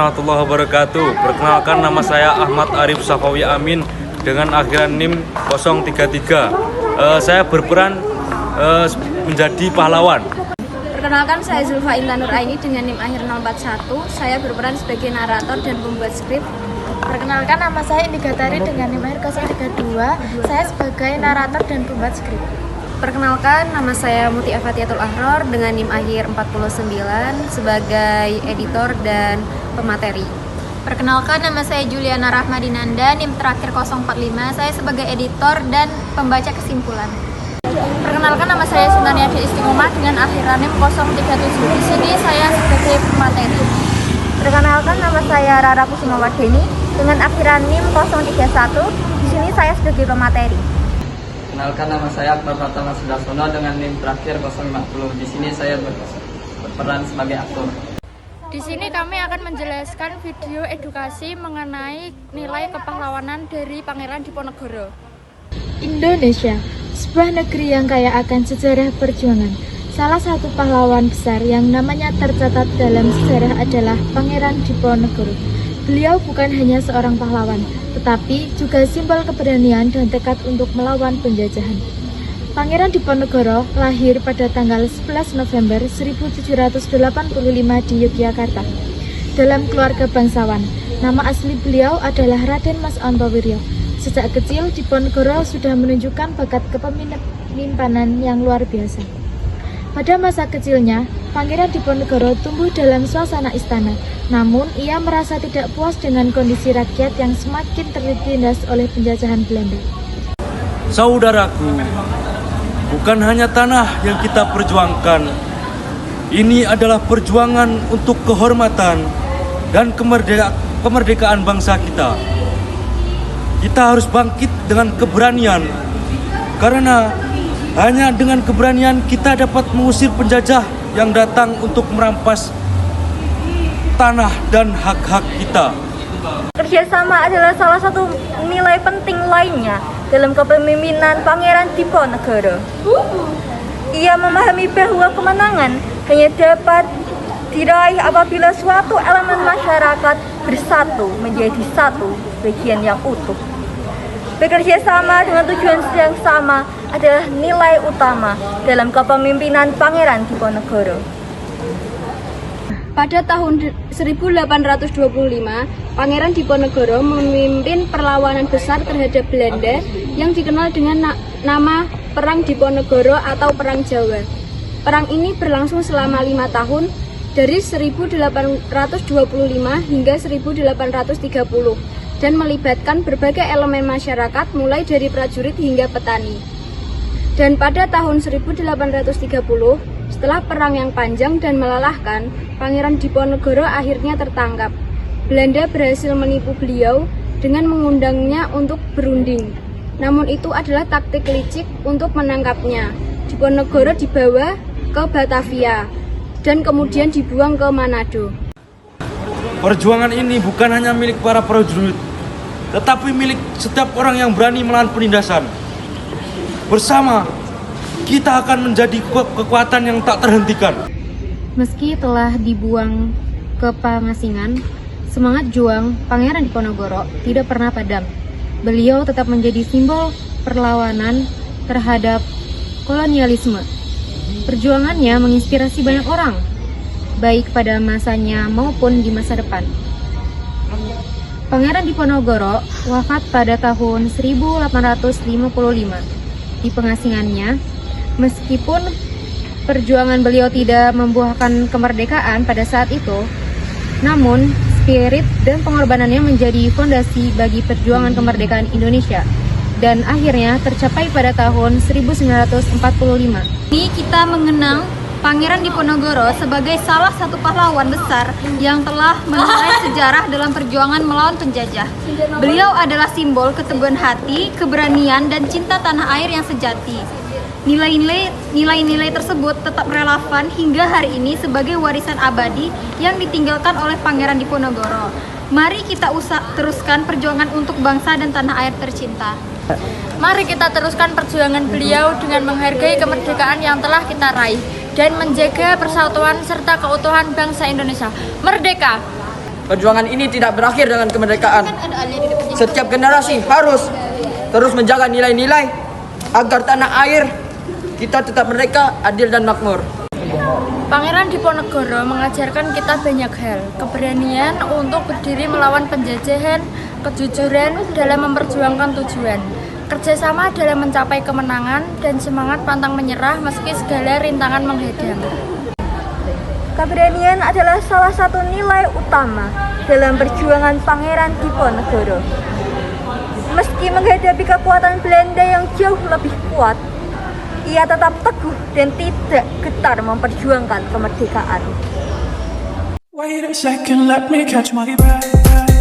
warahmatullahi wabarakatuh. Perkenalkan, nama saya Ahmad Arif Safawi Amin dengan akhiran NIM 033. Saya berperan menjadi pahlawan. Perkenalkan, saya Zulfa Intan Nuraini dengan NIM akhir 041. Saya berperan sebagai narator dan pembuat skrip. Perkenalkan, nama saya Indi Gatari dengan NIM akhir 032. Saya sebagai narator dan pembuat skrip. Perkenalkan, nama saya Muti Afatiatul Ahror dengan NIM akhir 49 sebagai editor dan pemateri. Perkenalkan, nama saya Juliana Rahmadinanda, NIM terakhir 045. Saya sebagai editor dan pembaca kesimpulan. Perkenalkan, nama saya Suntaniadi Istiqomah dengan akhiran NIM 037. Di sini saya sebagai pemateri. Perkenalkan, nama saya Rara Kusuma Wardeni dengan akhiran NIM 031. Di sini saya sebagai pemateri. Kenalkan, nama saya Akbar Pratama Sudarsono dengan NIM terakhir 050. Di sini saya berperan sebagai aktor. Di sini kami akan menjelaskan video edukasi mengenai nilai kepahlawanan dari Pangeran Diponegoro. Indonesia, sebuah negeri yang kaya akan sejarah perjuangan. Salah satu pahlawan besar yang namanya tercatat dalam sejarah adalah Pangeran Diponegoro. Beliau bukan hanya seorang pahlawan, tetapi juga simbol keberanian dan tekad untuk melawan penjajahan. Pangeran Diponegoro lahir pada tanggal 11 November 1785 di Yogyakarta. Dalam keluarga bangsawan, nama asli beliau adalah Raden Mas Antowiryo. Sejak kecil, Diponegoro sudah menunjukkan bakat kepemimpinan yang luar biasa. Pada masa kecilnya, Pangeran Diponegoro tumbuh dalam suasana istana. Namun, ia merasa tidak puas dengan kondisi rakyat yang semakin tertindas oleh penjajahan Belanda. Saudaraku, bukan hanya tanah yang kita perjuangkan. Ini adalah perjuangan untuk kehormatan dan kemerdekaan bangsa kita. Kita harus bangkit dengan keberanian, karena hanya dengan keberanian kita dapat mengusir penjajah yang datang untuk merampas tanah dan hak-hak kita. Kerjasama adalah salah satu nilai penting lainnya dalam kepemimpinan Pangeran Diponegoro. Ia memahami bahwa kemenangan hanya dapat diraih apabila suatu elemen masyarakat bersatu menjadi satu bagian yang utuh. Bekerja sama dengan tujuan yang sama adalah nilai utama dalam kepemimpinan Pangeran Diponegoro. Pada tahun 1825, Pangeran Diponegoro memimpin perlawanan besar terhadap Belanda yang dikenal dengan nama Perang Diponegoro atau Perang Jawa. Perang ini berlangsung selama 5 tahun, dari 1825 hingga 1830, dan melibatkan berbagai elemen masyarakat mulai dari prajurit hingga petani. Dan pada tahun 1830, setelah perang yang panjang dan melelahkan, Pangeran Diponegoro akhirnya tertangkap. Belanda berhasil menipu beliau dengan mengundangnya untuk berunding. Namun itu adalah taktik licik untuk menangkapnya. Diponegoro dibawa ke Batavia dan kemudian dibuang ke Manado. Perjuangan ini bukan hanya milik para prajurit, tetapi milik setiap orang yang berani melawan penindasan. Bersama, kita akan menjadi kekuatan yang tak terhentikan. Meski telah dibuang ke pengasingan, semangat juang Pangeran Diponegoro tidak pernah padam. Beliau tetap menjadi simbol perlawanan terhadap kolonialisme. Perjuangannya menginspirasi banyak orang, baik pada masanya maupun di masa depan. Pangeran Diponegoro wafat pada tahun 1855 di pengasingannya. Meskipun perjuangan beliau tidak membuahkan kemerdekaan pada saat itu, namun spirit dan pengorbanannya menjadi fondasi bagi perjuangan kemerdekaan Indonesia dan akhirnya tercapai pada tahun 1945. Ini kita mengenang Pangeran Diponegoro sebagai salah satu pahlawan besar yang telah menuai sejarah dalam perjuangan melawan penjajah. Beliau adalah simbol keteguhan hati, keberanian, dan cinta tanah air yang sejati. Nilai-nilai tersebut tetap relevan hingga hari ini sebagai warisan abadi yang ditinggalkan oleh Pangeran Diponegoro. Mari kita teruskan perjuangan untuk bangsa dan tanah air tercinta. Mari kita teruskan perjuangan beliau dengan menghargai kemerdekaan yang telah kita raih dan menjaga persatuan serta keutuhan bangsa Indonesia. Merdeka! Perjuangan ini tidak berakhir dengan kemerdekaan. Setiap generasi harus terus menjaga nilai-nilai agar tanah air kita tetap merdeka, adil dan makmur. Pangeran Diponegoro mengajarkan kita banyak hal, keberanian untuk berdiri melawan penjajahan, kejujuran dalam memperjuangkan tujuan, kerjasama dalam mencapai kemenangan, dan semangat pantang menyerah meski segala rintangan menghadang. Keberanian adalah salah satu nilai utama dalam perjuangan Pangeran Diponegoro. Meski menghadapi kekuatan Belanda yang jauh lebih kuat, ia tetap teguh dan tidak getar memperjuangkan kemerdekaan. Wait a second, let me catch my breath.